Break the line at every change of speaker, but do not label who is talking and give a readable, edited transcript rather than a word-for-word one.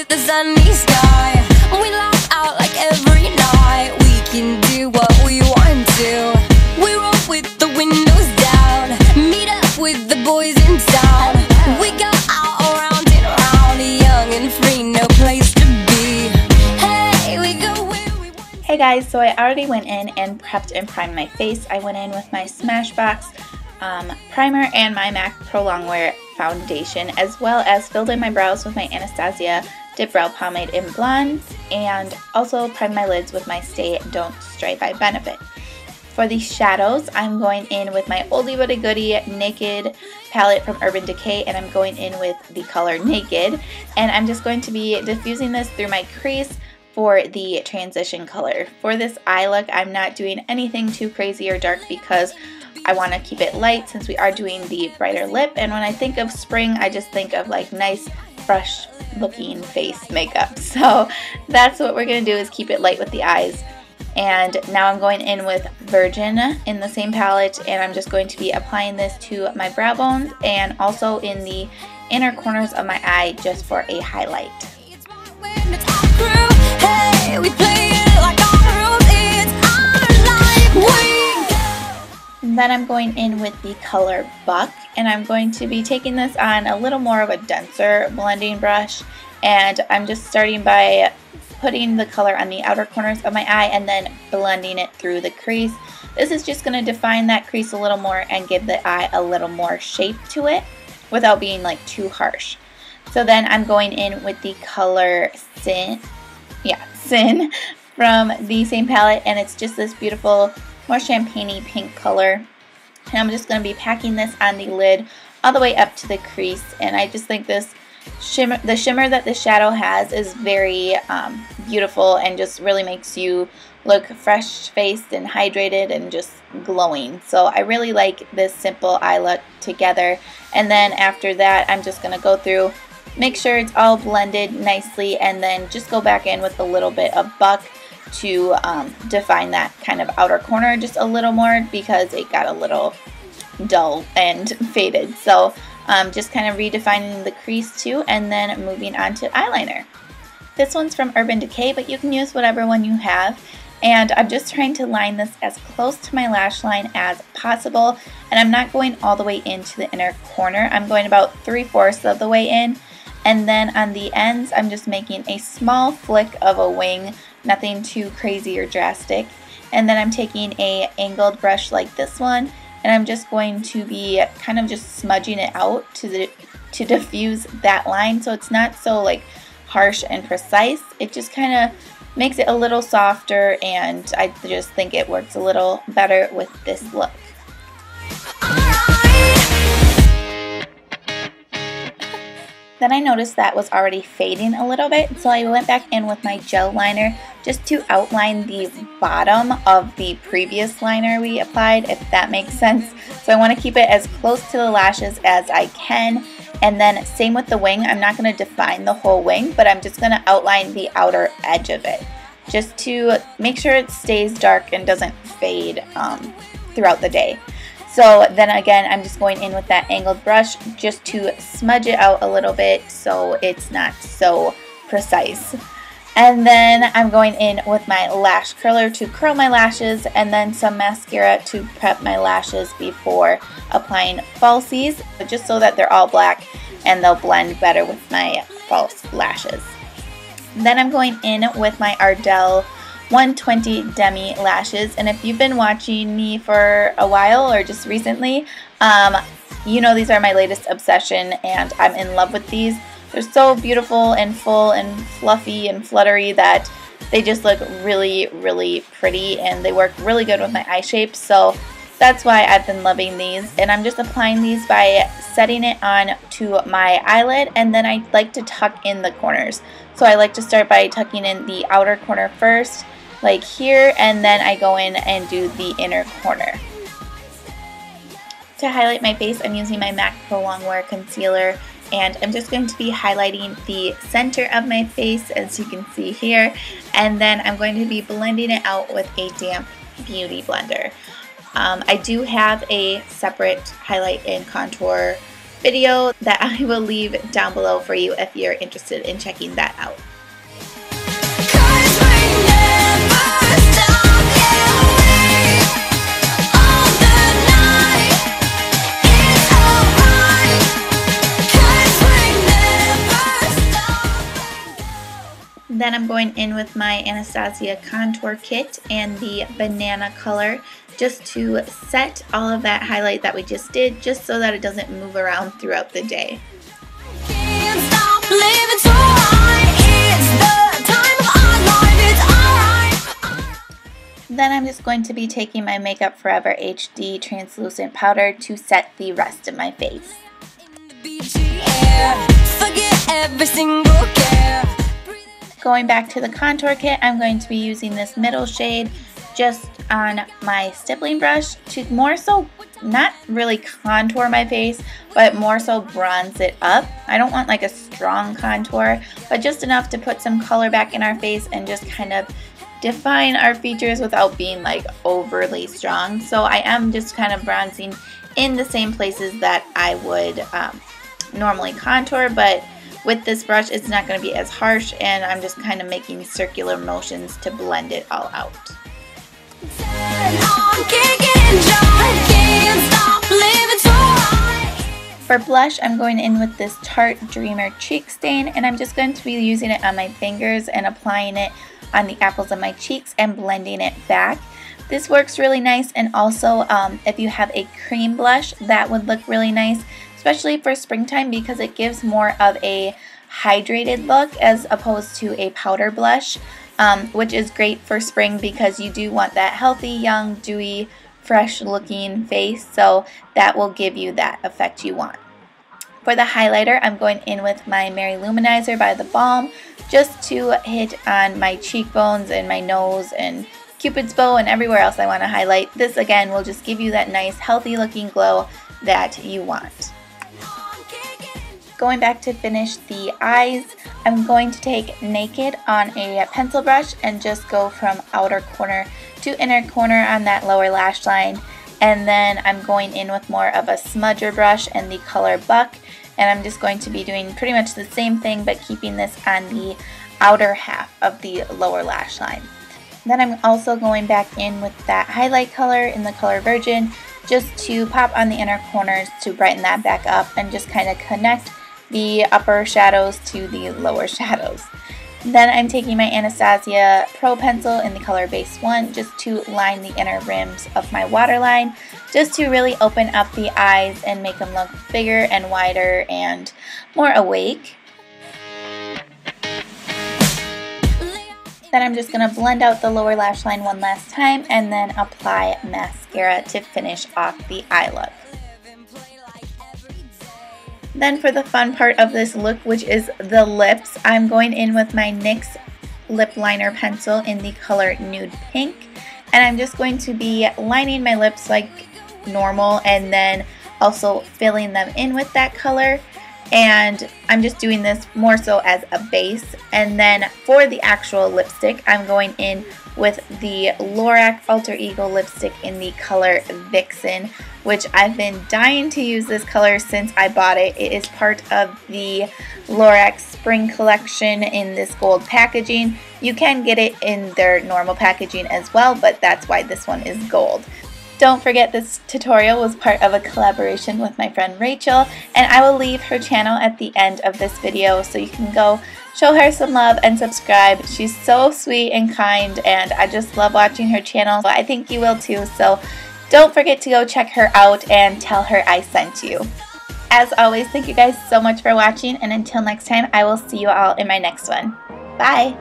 with the sunny sky. We laugh out like every night. We can do what we want to. We roll with the windows down. Meet up with the boys in town. We go out around and around, young and free, no place to be. Hey, we go where we want.
Hey guys, so I already went in and prepped and primed my face. I went in with my Smashbox primer and my MAC Pro Longwear foundation, as well as filled in my brows with my Anastasia Dipbrow pomade in blonde, and also primed my lids with my Stay Don't Stray by Benefit. For the shadows, I'm going in with my oldie but a goodie Naked palette from Urban Decay, and I'm going in with the color Naked, and I'm just going to be diffusing this through my crease for the transition color. For this eye look, I'm not doing anything too crazy or dark because I want to keep it light since we are doing the brighter lip, and when I think of spring, I just think of like nice, fresh looking face makeup. So that's what we're going to do, is keep it light with the eyes. And now I'm going in with Virgin in the same palette, and I'm just going to be applying this to my brow bones and also in the inner corners of my eye just for a highlight.
Hey, we play it like our rules, it's our life.
And then I'm going in with the color Buck, and I'm going to be taking this on a little more of a denser blending brush, and I'm just starting by putting the color on the outer corners of my eye and then blending it through the crease. This is just going to define that crease a little more and give the eye a little more shape to it without being like too harsh. So then I'm going in with the color Sin from the same palette, and it's just this beautiful, more champagne-y pink color. And I'm just going to be packing this on the lid all the way up to the crease, and I just think this shimmer, the shimmer that the shadow has, is very beautiful and just really makes you look fresh-faced and hydrated and just glowing. So I really like this simple eye look together. And then after that, I'm just going to go through, make sure it's all blended nicely, and then just go back in with a little bit of Buck to define that kind of outer corner just a little more because it got a little dull and faded. So just kind of redefining the crease too, and then moving on to eyeliner. This one's from Urban Decay, but you can use whatever one you have. And I'm just trying to line this as close to my lash line as possible, and I'm not going all the way into the inner corner. I'm going about 3/4 of the way in, and then on the ends I'm just making a small flick of a wing, nothing too crazy or drastic. And then I'm taking a angled brush like this one, and I'm just going to be kind of just smudging it out to diffuse that line, so it's not so like harsh and precise. It just kind of makes it a little softer, and I just think it works a little better with this look. Then I noticed that was already fading a little bit, so I went back in with my gel liner just to outline the bottom of the previous liner we applied, if that makes sense. So I want to keep it as close to the lashes as I can. And then same with the wing. I'm not going to define the whole wing, but I'm just going to outline the outer edge of it, just to make sure it stays dark and doesn't fade throughout the day. So then again, I'm just going in with that angled brush just to smudge it out a little bit so it's not so precise. And then I'm going in with my lash curler to curl my lashes, and then some mascara to prep my lashes before applying falsies, just so that they're all black and they'll blend better with my false lashes. Then I'm going in with my Ardell 120 Demi lashes, and if you've been watching me for a while or just recently, you know these are my latest obsession, and I'm in love with these. They're so beautiful and full and fluffy and fluttery that they just look really, really pretty, and they work really good with my eye shape. So that's why I've been loving these, and I'm just applying these by setting it on to my eyelid, and then I like to tuck in the corners. So I like to start by tucking in the outer corner first, like here, and then I go in and do the inner corner. To highlight my face, I'm using my MAC Pro Longwear concealer, and I'm just going to be highlighting the center of my face, as you can see here, and then I'm going to be blending it out with a damp beauty blender. I do have a separate highlight and contour video that I will leave down below for you if you're interested in checking that out. Then I'm going in with my Anastasia contour kit and the banana color just to set all of that highlight that we just did, just so that it doesn't move around throughout the day. Then I'm just going to be taking my Makeup Forever HD translucent powder to set the rest of my face. Going back to the contour kit, I'm going to be using this middle shade just on my stippling brush to more so not really contour my face, but more so bronze it up. I don't want like a strong contour, but just enough to put some color back in our face and just kind of define our features without being like overly strong. So I am just kind of bronzing in the same places that I would normally contour, but with this brush, it's not going to be as harsh, and I'm just kind of making circular motions to blend it all out. For blush, I'm going in with this Tarte Dreamer Cheek Stain, and I'm just going to be using it on my fingers and applying it on the apples of my cheeks and blending it back. This works really nice, and also if you have a cream blush, that would look really nice, especially for springtime, because it gives more of a hydrated look as opposed to a powder blush, which is great for spring because you do want that healthy, young, dewy, fresh looking face, so that will give you that effect you want. For the highlighter, I'm going in with my Mary Loumanizer by the Balm just to hit on my cheekbones and my nose and Cupid's bow and everywhere else I want to highlight. This again will just give you that nice healthy looking glow that you want. Going back to finish the eyes, I'm going to take Naked on a pencil brush and just go from outer corner to inner corner on that lower lash line. And then I'm going in with more of a smudger brush and the color Buck. And I'm just going to be doing pretty much the same thing, but keeping this on the outer half of the lower lash line. Then I'm also going back in with that highlight color in the color Virgin just to pop on the inner corners to brighten that back up and just kind of connect the upper shadows to the lower shadows. Then I'm taking my Anastasia Pro Pencil in the color Base 1 just to line the inner rims of my waterline, just to really open up the eyes and make them look bigger and wider and more awake. Then I'm just going to blend out the lower lash line one last time and then apply mascara to finish off the eye look. Then for the fun part of this look, which is the lips, I'm going in with my NYX lip liner pencil in the color Nude Pink. And I'm just going to be lining my lips like normal and then also filling them in with that color. And I'm just doing this more so as a base. And then for the actual lipstick, I'm going in with the Lorac Alter Ego lipstick in the color Vixen, which I've been dying to use this color since I bought it. It is part of the Lorac Spring Collection in this gold packaging. You can get it in their normal packaging as well, but that's why this one is gold. Don't forget, this tutorial was part of a collaboration with my friend Rachel, and I will leave her channel at the end of this video so you can go show her some love and subscribe. She's so sweet and kind, and I just love watching her channel. I think you will too, so don't forget to go check her out and tell her I sent you. As always, thank you guys so much for watching, and until next time, I will see you all in my next one. Bye!